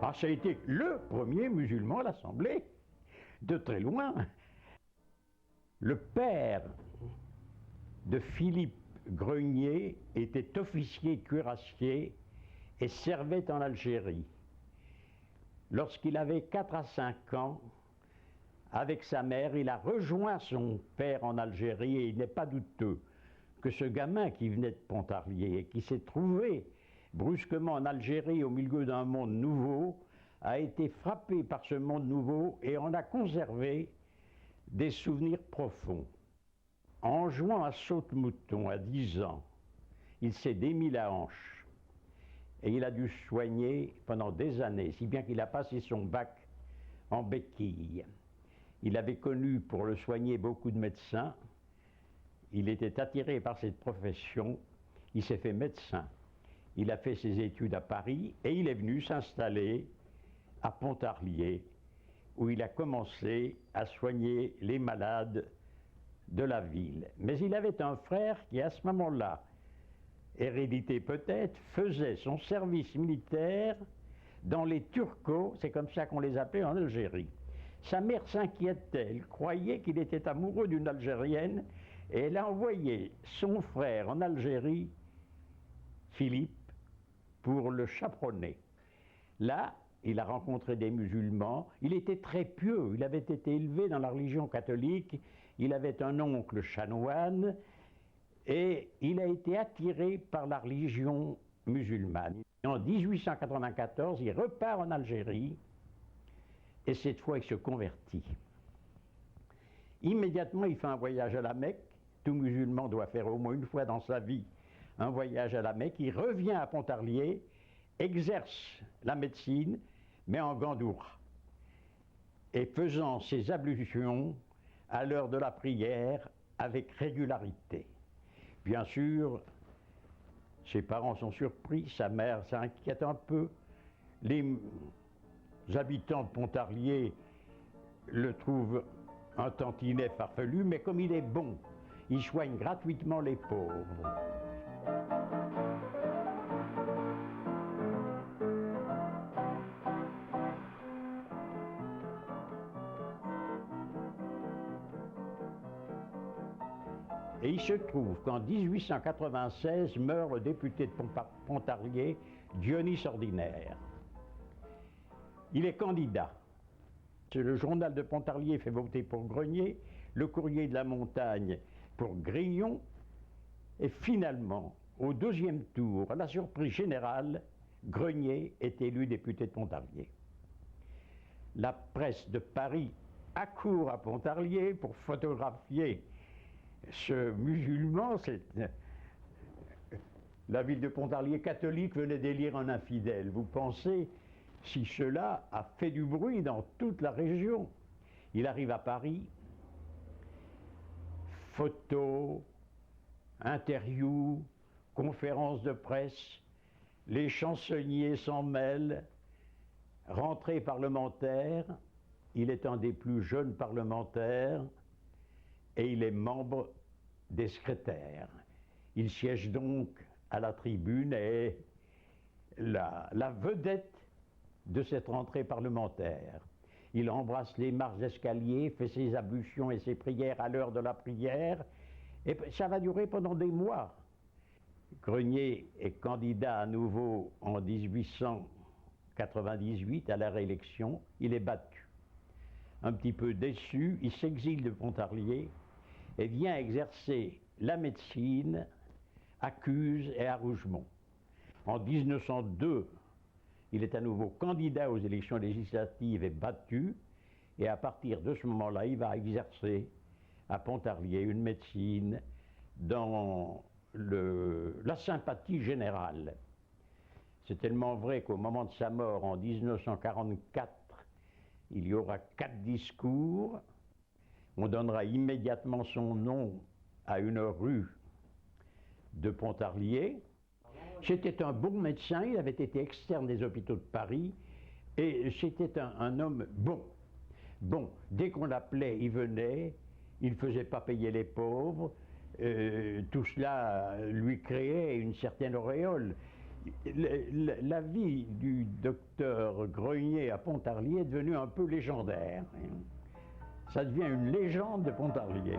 Ah, ça a été le premier musulman à l'Assemblée, de très loin. Le père de Philippe Grenier était officier cuirassier et servait en Algérie. Lorsqu'il avait 4 à 5 ans, avec sa mère, il a rejoint son père en Algérie et il n'est pas douteux que ce gamin qui venait de Pontarlier et qui s'est trouvé brusquement en Algérie au milieu d'un monde nouveau, a été frappé par ce monde nouveau et en a conservé des souvenirs profonds. En jouant à saute-mouton à 10 ans, il s'est démis la hanche et il a dû se soigner pendant des années, si bien qu'il a passé son bac en béquille. Il avait connu pour le soigner beaucoup de médecins. Il était attiré par cette profession. Il s'est fait médecin. Il a fait ses études à Paris et il est venu s'installer à Pontarlier, où il a commencé à soigner les malades de la ville. Mais il avait un frère qui, à ce moment-là, hérédité peut-être, faisait son service militaire dans les Turcos, c'est comme ça qu'on les appelait en Algérie. Sa mère s'inquiétait, elle croyait qu'il était amoureux d'une Algérienne et elle a envoyé son frère en Algérie, Philippe, pour le chaperonner. Là, il a rencontré des musulmans, il était très pieux, il avait été élevé dans la religion catholique, il avait un oncle chanoine et il a été attiré par la religion musulmane. En 1894, il repart en Algérie et cette fois, il se convertit. Immédiatement, il fait un voyage à la Mecque. Tout musulman doit faire au moins une fois dans sa vie un voyage à la Mecque. Il revient à Pontarlier, exerce la médecine, mais en gandoura, et faisant ses ablutions à l'heure de la prière avec régularité. Bien sûr, ses parents sont surpris, sa mère s'inquiète un peu. Les habitants de Pontarlier le trouvent un tantinet farfelu, mais comme il est bon, il soigne gratuitement les pauvres. Et il se trouve qu'en 1896 meurt le député de Pontarlier, Dionis Ordinaire. Il est candidat. Le journal de Pontarlier fait voter pour Grenier, le Courrier de la Montagne pour Grillon, et finalement, au deuxième tour, à la surprise générale, Grenier est élu député de Pontarlier. La presse de Paris accourt à Pontarlier pour photographier ce musulman. La ville de Pontarlier catholique venait d'élire un infidèle. Vous pensez si cela a fait du bruit dans toute la région. Il arrive à Paris, photos, interviews, conférences de presse, les chansonniers s'en mêlent, rentrée parlementaire, il est un des plus jeunes parlementaires et il est membre des secrétaires. Il siège donc à la tribune et est la vedette de cette rentrée parlementaire. Il embrasse les marches d'escalier, fait ses ablutions et ses prières à l'heure de la prière, et ça va durer pendant des mois. Grenier est candidat à nouveau en 1898 à la réélection, il est battu. Un petit peu déçu, il s'exile de Pontarlier et vient exercer la médecine à Cuse et à Rougemont. En 1902, il est à nouveau candidat aux élections législatives et battu, et à partir de ce moment-là, il va exercer à Pontarlier une médecine dans la sympathie générale. C'est tellement vrai qu'au moment de sa mort, en 1944, il y aura 4 discours. On donnera immédiatement son nom à une rue de Pontarlier. C'était un bon médecin, il avait été externe des hôpitaux de Paris, et c'était un homme bon. Bon, dès qu'on l'appelait, il venait, il ne faisait pas payer les pauvres, tout cela lui créait une certaine auréole. la vie du docteur Grenier à Pontarlier est devenue un peu légendaire. Ça devient une légende de Pontarlier.